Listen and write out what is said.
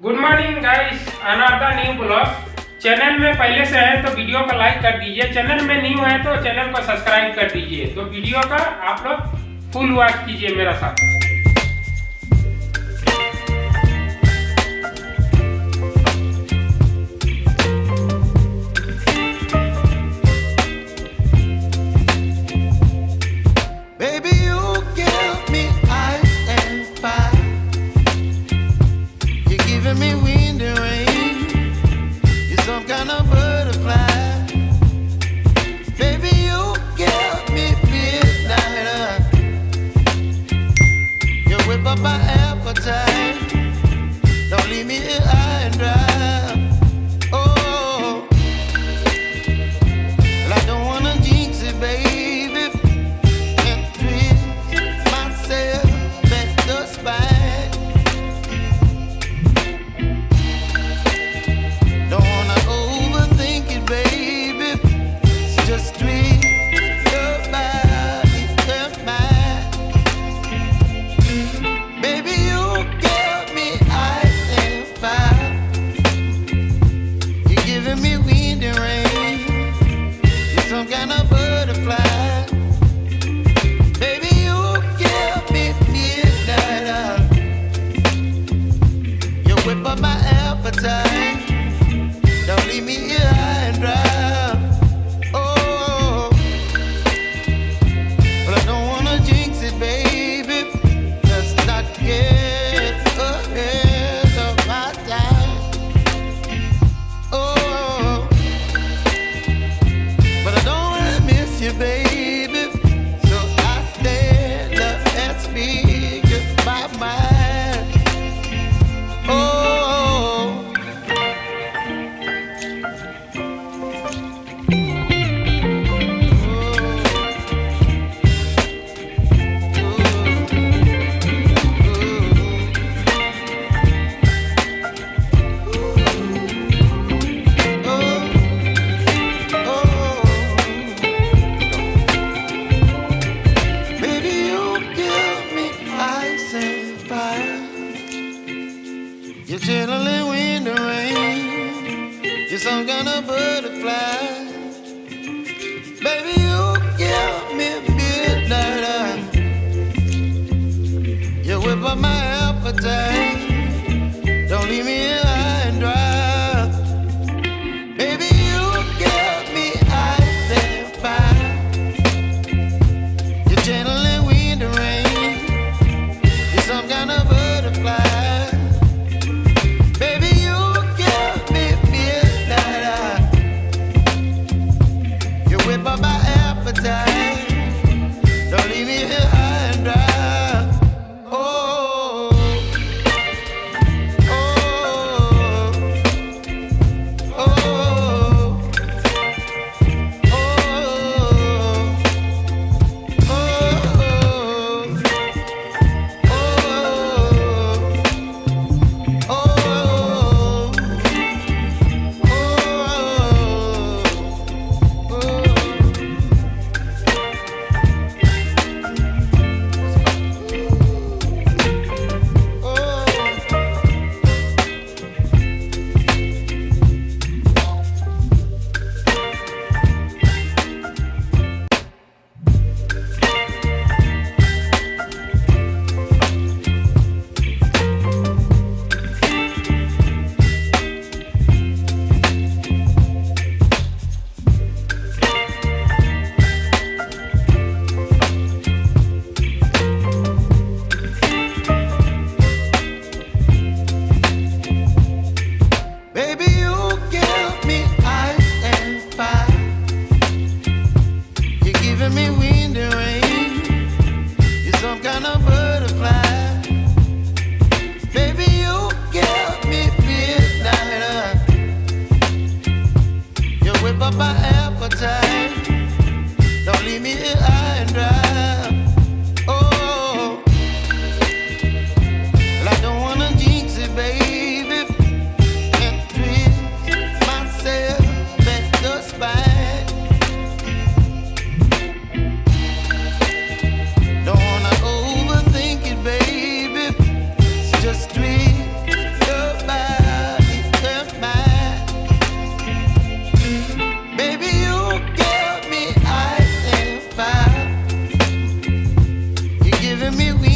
Good morning guys, another new blog. Channel में पहले से है तो वीडियो को लाइक कर दीजिए, चैनल में न्यू है तो चैनल को सब्सक्राइब कर दीजिए। तो वीडियो का आप लोग फुल वॉच कीजिए मेरा साथ। You're chilling when the rain. You're some kind of butterfly. Baby, you give me midnight. You whip up my appetite. Don't leave me here high and dry. Baby, you give me ice and fire. You're channeling wind and rain. You're some kind of butterfly. Don't leave me here high and dry. Oh, me weak.